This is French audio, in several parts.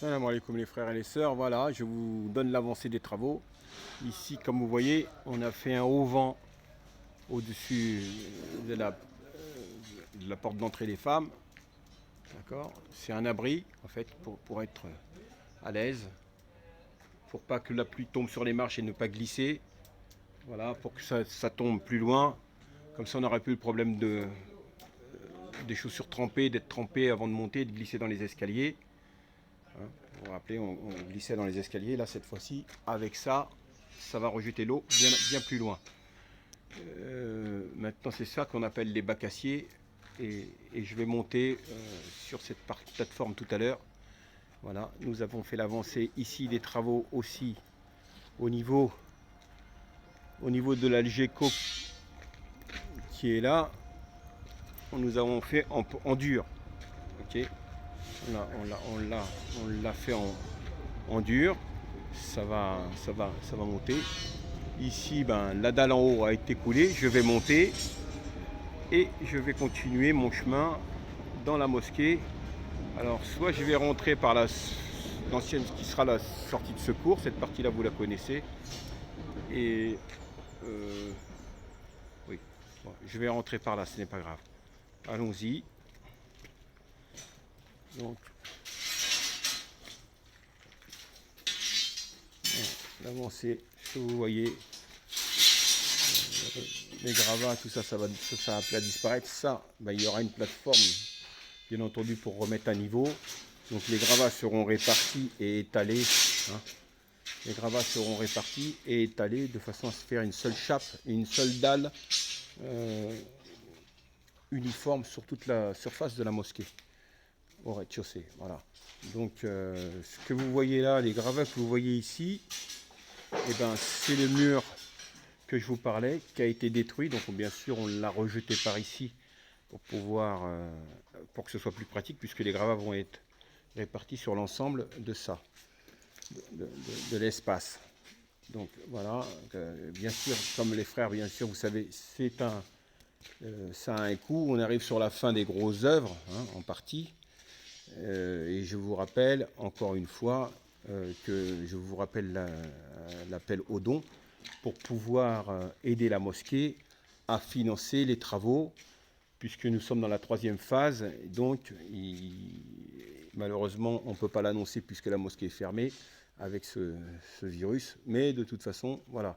Salam alaikum les frères et les sœurs, voilà, je vous donne l'avancée des travaux. Ici, comme vous voyez, on a fait un auvent au-dessus de la porte d'entrée des femmes. D'accord. C'est un abri, en fait, pour être à l'aise, pour pas que la pluie tombe sur les marches et ne pas glisser. Voilà, pour que ça tombe plus loin. Comme ça, on n'aurait plus le problème des chaussures trempées, d'être trempées avant de monter et de glisser dans les escaliers. Hein, vous vous rappelez, on glissait dans les escaliers. Là, cette fois-ci, avec ça, ça va rejeter l'eau bien plus loin. Maintenant, c'est ça qu'on appelle les bacs aciers. Et je vais monter sur cette plateforme tout à l'heure. Voilà, nous avons fait l'avancée ici des travaux aussi au niveau de l'Algeco qui est là. Nous avons fait en dur. Ok, on l'a fait en dur. Ça va monter. Ici, ben, la dalle en haut a été coulée. Je vais monter et je vais continuer mon chemin dans la mosquée. Alors, soit je vais rentrer par l'ancienne, qui sera la sortie de secours. Cette partie-là, vous la connaissez. Et oui, bon, je vais rentrer par là, ce n'est pas grave. Allons-y. Donc, l'avancée, ce que vous voyez, les gravats, tout ça, ça va appeler à disparaître. Ça, ben, il y aura une plateforme, bien entendu, pour remettre à niveau. Donc les gravats seront répartis et étalés. Hein. Les gravats seront répartis et étalés de façon à se faire une seule chape et une seule dalle uniforme sur toute la surface de la mosquée, au rez-de-chaussée. Voilà. Donc ce que vous voyez là, les gravats que vous voyez ici, eh ben, c'est le mur que je vous parlais, qui a été détruit. Donc bien sûr, on l'a rejeté par ici pour pour que ce soit plus pratique, puisque les gravats vont être répartis sur l'ensemble de ça, de l'espace. Donc voilà, bien sûr, comme les frères, bien sûr, vous savez, ça a un coût. On arrive sur la fin des grosses œuvres, hein, en partie. Et je vous rappelle, encore une fois, que je vous rappelle l'appel aux dons pour pouvoir aider la mosquée à financer les travaux, puisque nous sommes dans la 3e phase. Donc, malheureusement, on ne peut pas l'annoncer puisque la mosquée est fermée avec ce virus. Mais de toute façon, voilà,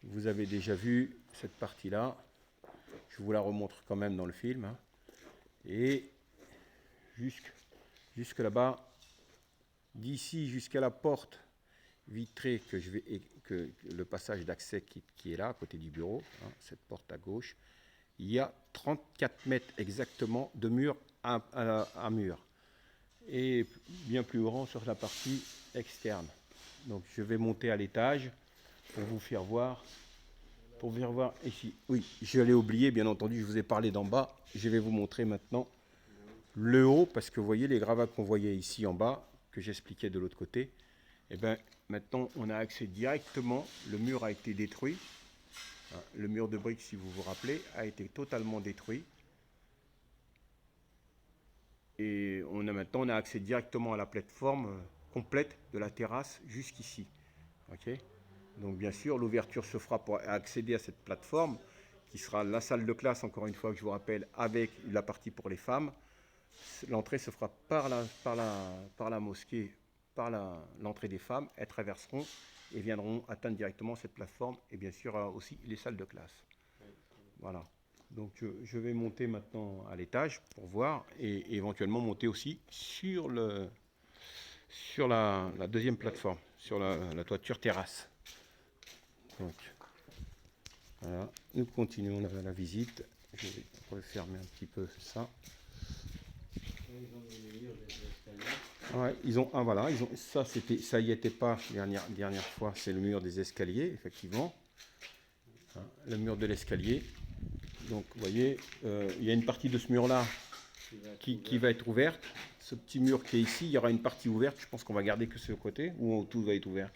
vous avez déjà vu cette partie-là. Je vous la remontre quand même dans le film. Hein. Et jusque là-bas, d'ici jusqu'à la porte vitrée que le passage d'accès qui est là, à côté du bureau, hein, cette porte à gauche, il y a 34 mètres exactement de mur à mur. Et bien plus grand sur la partie externe. Donc je vais monter à l'étage pour vous faire voir. Ici. Oui, je l'ai oublié, bien entendu, je vous ai parlé d'en bas. Je vais vous montrer maintenant le haut, parce que vous voyez les gravats qu'on voyait ici en bas, que j'expliquais de l'autre côté. Et bien maintenant, on a accès directement. Le mur a été détruit. Le mur de briques, si vous vous rappelez, a été totalement détruit. Et maintenant, on a accès directement à la plateforme complète de la terrasse jusqu'ici. Okay. Donc bien sûr, l'ouverture se fera pour accéder à cette plateforme, qui sera la salle de classe, encore une fois, que je vous rappelle, avec la partie pour les femmes. L'entrée se fera par la mosquée, par l'entrée des femmes. Elles traverseront et viendront atteindre directement cette plateforme, et bien sûr aussi les salles de classe. Voilà. Donc je vais monter maintenant à l'étage pour voir, et éventuellement monter aussi sur la 2e plateforme, sur la toiture terrasse. Donc voilà, nous continuons la visite. Je vais refermer un petit peu ça. Ouais, voilà, ça y était pas dernière fois, c'est le mur des escaliers, effectivement. Hein, le mur de l'escalier. Donc vous voyez, il y a une partie de ce mur-là qui va être ouverte. Ce petit mur qui est ici, il y aura une partie ouverte. Je pense qu'on va garder que ce côté, ou tout va être ouvert.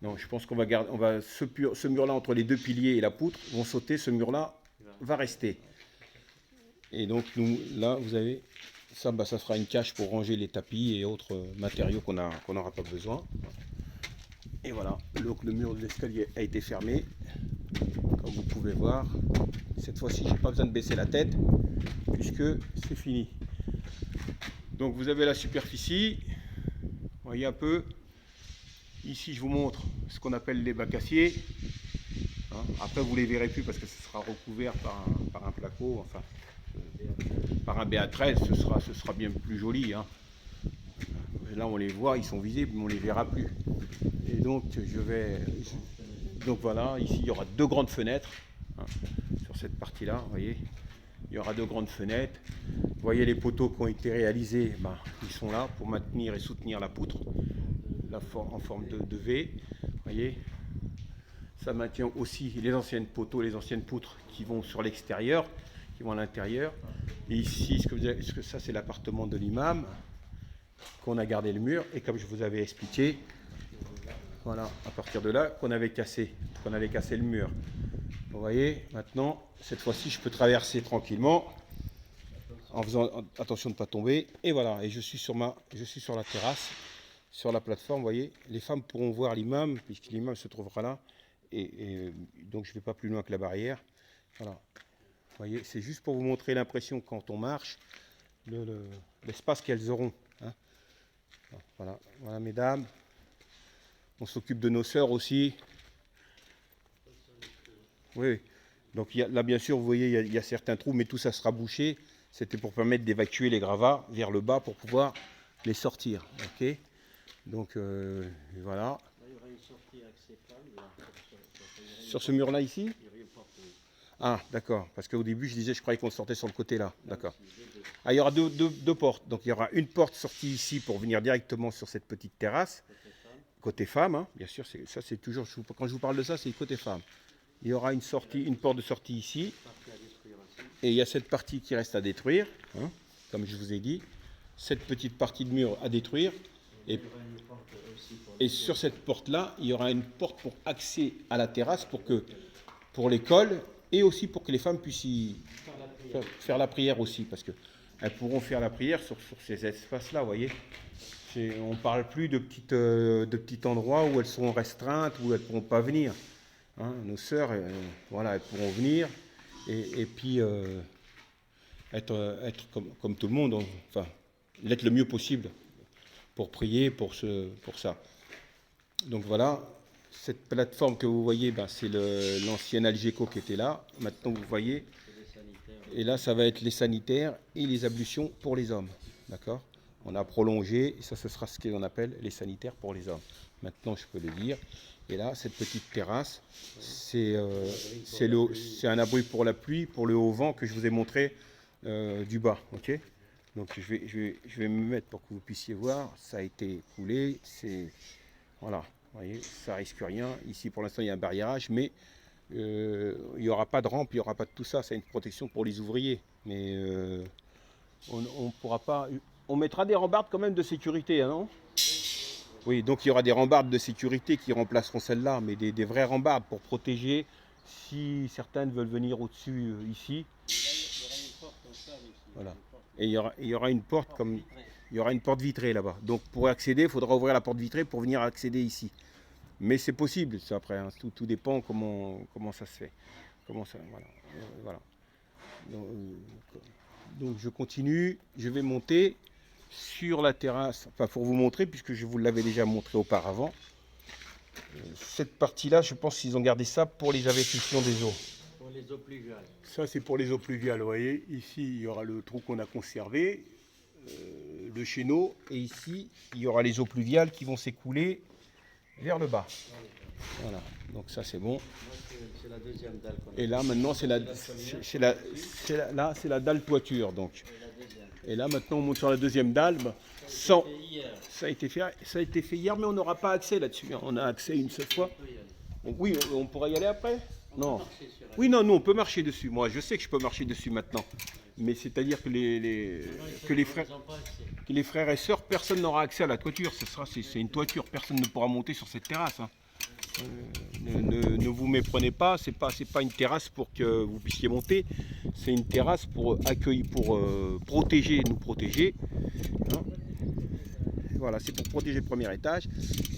Non, je pense qu'on va garder, ce mur-là entre les 2 piliers et la poutre vont sauter. Ce mur-là va rester. Et donc là, vous avez Ça, bah, ça sera une cache pour ranger les tapis et autres matériaux qu'on n'aura pas besoin. Et voilà, donc le mur de l'escalier a été fermé. Comme vous pouvez voir, cette fois-ci, j'ai pas besoin de baisser la tête puisque c'est fini. Donc vous avez la superficie, vous voyez un peu. Ici, je vous montre ce qu'on appelle les bacs aciers. Après, vous les verrez plus parce que ce sera recouvert par un placo, enfin, par un BA13, ce sera bien plus joli. Hein. Là, on les voit, ils sont visibles, mais on les verra plus. Et donc, donc voilà, ici, il y aura deux grandes fenêtres hein, sur cette partie-là, vous voyez. Il y aura deux grandes fenêtres. Vous voyez les poteaux qui ont été réalisés, ben, ils sont là pour maintenir et soutenir la poutre en forme de V. Vous voyez, ça maintient aussi les anciennes poteaux, les anciennes poutres qui vont sur l'extérieur, qui vont à l'intérieur. Et ici, ça c'est l'appartement de l'imam, qu'on a gardé le mur. Et comme je vous avais expliqué, voilà, à partir de là, qu'on avait cassé le mur. Vous voyez, maintenant, cette fois-ci, je peux traverser tranquillement en faisant attention de ne pas tomber. Et voilà, et je suis sur la terrasse, sur la plateforme. Vous voyez, les femmes pourront voir l'imam, puisque l'imam se trouvera là. Et donc, je ne vais pas plus loin que la barrière. Voilà. Vous voyez, c'est juste pour vous montrer l'impression quand on marche, l'espace qu'elles auront. Hein. Voilà, voilà, mesdames. On s'occupe de nos sœurs aussi. Oui, donc là bien sûr, vous voyez, il y a certains trous, mais tout ça sera bouché. C'était pour permettre d'évacuer les gravats vers le bas pour pouvoir les sortir. Ok. Donc voilà. Il y aura une sortie acceptable sur ce mur-là ici. Ah, d'accord. Parce qu'au début, je croyais qu'on sortait sur le côté là. D'accord. Ah, il y aura deux portes. Donc il y aura une porte sortie ici pour venir directement sur cette petite terrasse. Côté femme, hein. Bien sûr, ça c'est toujours. Quand je vous parle de ça, c'est côté femme. Il y aura une porte de sortie ici. Et il y a cette partie qui reste à détruire, hein, comme je vous ai dit. Cette petite partie de mur à détruire. Et sur cette porte-là, il y aura une porte pour accès à la terrasse pour l'école et aussi pour que les femmes puissent faire la prière aussi. Parce qu'elles pourront faire la prière sur ces espaces-là, vous voyez. On ne parle plus de petits endroits où elles seront restreintes, où elles ne pourront pas venir. Hein, nos sœurs, voilà, elles pourront venir et puis être comme tout le monde, enfin, l'être le mieux possible pour prier pour ça. Donc voilà, cette plateforme que vous voyez, ben, c'est l'ancien Algeco qui était là. Maintenant, vous voyez, et là, ça va être les sanitaires et les ablutions pour les hommes. D'accord ? On a prolongé, et ça, ce sera ce qu'on appelle les sanitaires pour les hommes. Maintenant, je peux le dire. Et là, cette petite terrasse, c'est un abri pour la pluie, pour le haut vent que je vous ai montré du bas. Ok ? Donc, je vais me mettre pour que vous puissiez voir. Ça a été coulé. Voilà, vous voyez, ça risque rien. Ici, pour l'instant, il y a un barriérage, mais il n'y aura pas de rampe, il n'y aura pas de tout ça. C'est une protection pour les ouvriers. Mais on ne pourra pas... On mettra des rambardes quand même de sécurité, hein, non ? Oui, donc il y aura des rambardes de sécurité qui remplaceront celles-là, mais des vraies rambardes pour protéger si certaines veulent venir au-dessus ici. Voilà. Et il y aura une porte comme il y aura une porte vitrée là-bas. Donc pour accéder, il faudra ouvrir la porte vitrée pour venir accéder ici. Mais c'est possible, ça après. Hein. Tout dépend comment ça se fait. Voilà. Donc je continue. Je vais monter sur la terrasse, enfin pour vous montrer, puisque je vous l'avais déjà montré auparavant. Cette partie-là, je pense qu'ils ont gardé ça pour les évacuations des eaux. Pour les eaux pluviales. Ça, c'est pour les eaux pluviales, vous voyez. Ici, il y aura le trou qu'on a conservé, le chéneau. Et ici, il y aura les eaux pluviales qui vont s'écouler vers le bas. Voilà, donc ça, c'est bon. C'est la deuxième dalle. Et là, maintenant, c'est la dalle toiture, donc. Et là, maintenant, on monte sur la deuxième dalle. Ça a été fait hier, mais on n'aura pas accès là-dessus. On a accès une seule fois. Oui, on pourra y aller après ? Non. Oui, non, nous, on peut marcher dessus. Moi, je sais que je peux marcher dessus maintenant. Mais c'est-à-dire que les frères et sœurs, personne n'aura accès à la toiture. C'est une toiture. Personne ne pourra monter sur cette terrasse. Hein. Ne vous méprenez pas, c'est pas une terrasse pour que vous puissiez monter, c'est une terrasse pour accueillir, pour nous protéger. Hein. Voilà, c'est pour protéger le premier étage.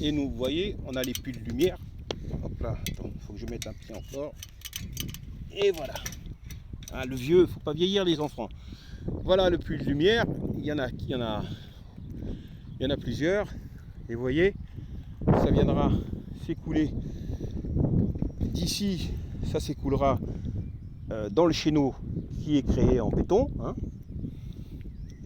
Et nous, vous voyez, on a les puits de lumière. Hop là, attends, il faut que je mette un pied encore. Et voilà. Ah, le vieux, il ne faut pas vieillir les enfants. Voilà le puits de lumière. Il y en a plusieurs. Et vous voyez, ça viendra s'écouler d'ici. Ça s'écoulera dans le chéneau qui est créé en béton. Hein.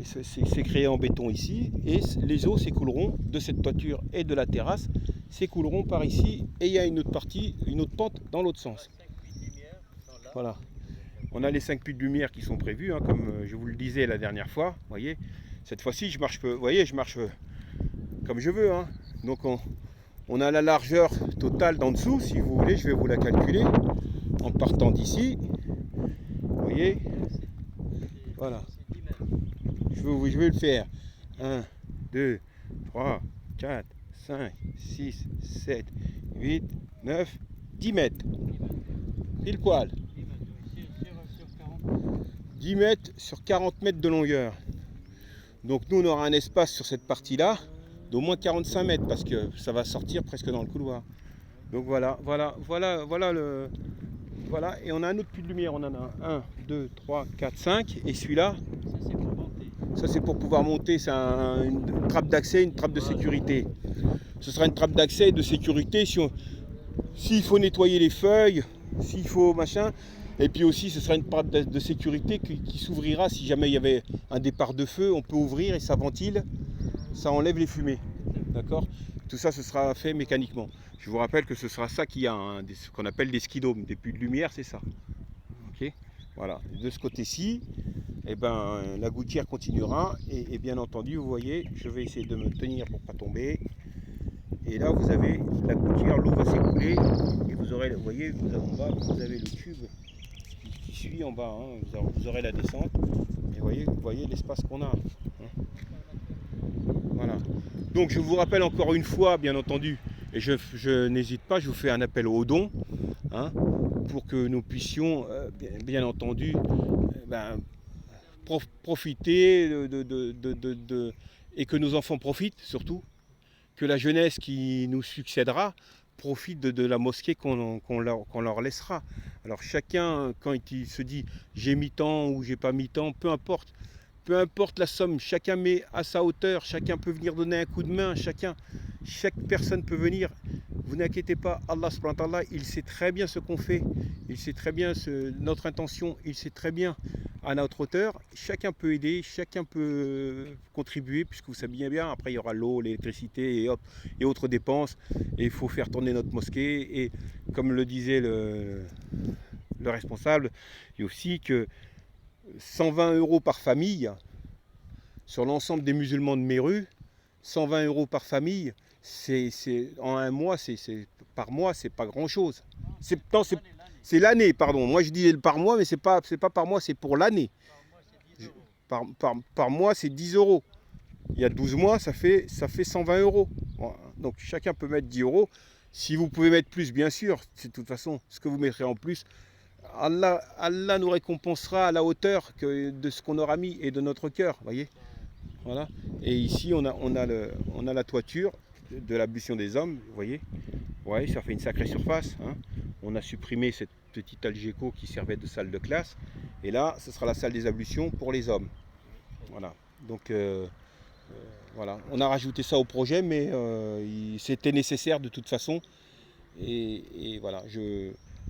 C'est créé en béton ici. Et les eaux s'écouleront de cette toiture et de la terrasse, s'écouleront par ici. Et il y a une autre partie, une autre pente dans l'autre sens. Voilà. On a les 5 puits de lumière qui sont prévus, hein, comme je vous le disais la dernière fois. Vous voyez, cette fois-ci, je marche comme je veux. Hein. Donc on a la largeur totale d'en dessous, si vous voulez, je vais vous la calculer en partant d'ici. Vous voyez, voilà. Je vais le faire. 1, 2, 3, 4, 5, 6, 7, 8, 9, 10 mètres. Pile poil. 10 mètres sur 40 mètres de longueur. Donc nous on aura un espace sur cette partie-là d'au moins 45 mètres parce que ça va sortir presque dans le couloir. Donc voilà. Et on a un autre puits de lumière. On en a 1, 2, 3, 4, 5. Et celui-là, ça c'est pour pouvoir monter. C'est une trappe d'accès, une trappe de sécurité. Ce sera une trappe d'accès et de sécurité s'il faut nettoyer les feuilles, s'il faut machin. Et puis aussi, ce sera une trappe de sécurité qui s'ouvrira si jamais il y avait un départ de feu. On peut ouvrir et ça ventile, ça enlève les fumées. D'accord ? Tout ça, ce sera fait mécaniquement. Je vous rappelle que ce sera ça qu'il y a, hein, ce qu'on appelle des skidomes, des puits de lumière, c'est ça. Ok ? Voilà. De ce côté-ci, eh ben, la gouttière continuera. Et bien entendu, vous voyez, je vais essayer de me tenir pour ne pas tomber. Et là, vous avez la gouttière, l'eau va s'écouler. Et vous aurez, vous voyez, en bas, vous avez le tube qui suit en bas, hein. Vous aurez la descente et vous voyez l'espace qu'on a, hein. Voilà, donc je vous rappelle encore une fois, bien entendu, et je n'hésite pas, je vous fais un appel aux dons, hein, pour que nous puissions bien entendu profiter et que nos enfants profitent surtout, que la jeunesse qui nous succédera profite de la mosquée qu'on leur laissera. Alors chacun, quand il se dit j'ai mis tant ou j'ai pas mis tant, peu importe la somme, chacun met à sa hauteur, chacun peut venir donner un coup de main, chaque personne peut venir. Vous n'inquiétez pas, Allah subhanahu wa ta'ala, il sait très bien ce qu'on fait, il sait très bien notre intention, il sait très bien à notre hauteur. Chacun peut aider, chacun peut contribuer, puisque vous savez bien, après il y aura l'eau, l'électricité et autres dépenses. Et il faut faire tourner notre mosquée. Et comme le disait le responsable, il y a aussi que 120 € par famille, sur l'ensemble des musulmans de Méru, 120 € par famille, en un mois, par mois, c'est pas grand chose. C'est l'année, pardon. Moi je dis par mois, mais c'est pas par mois, c'est pour l'année. Par mois, c'est 10 €. Il y a 12 mois, ça fait 120 €. Voilà. Donc chacun peut mettre 10 €. Si vous pouvez mettre plus, bien sûr, c'est de toute façon ce que vous mettrez en plus. Allah nous récompensera à la hauteur de ce qu'on aura mis et de notre cœur, voyez. Voilà. Et ici, on a la toiture de l'ablution des hommes, vous voyez. Ouais, ça fait une sacrée surface, hein. On a supprimé cette petite algéco qui servait de salle de classe. Et là, ce sera la salle des ablutions pour les hommes. Voilà. Donc, voilà. On a rajouté ça au projet, mais c'était nécessaire de toute façon. Et voilà.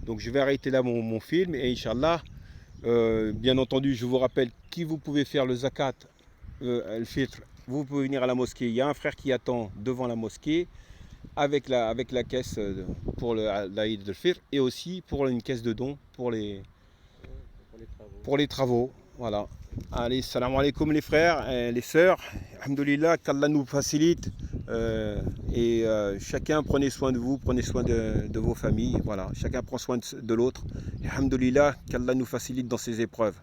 Donc, je vais arrêter là mon film. Et Inch'Allah, bien entendu, je vous rappelle qui vous pouvez faire le zakat, le fitr. Vous pouvez venir à la mosquée. Il y a un frère qui attend devant la mosquée avec la caisse pour l'Aïd de Fitr et aussi pour une caisse de dons pour les travaux. Voilà. Allez, salam alaikum les frères et les sœurs. Alhamdoulilah, qu'Allah nous facilite. Chacun prenez soin de vous, prenez soin de vos familles. Voilà. Chacun prend soin de l'autre. Alhamdoulilah, qu'Allah nous facilite dans ces épreuves.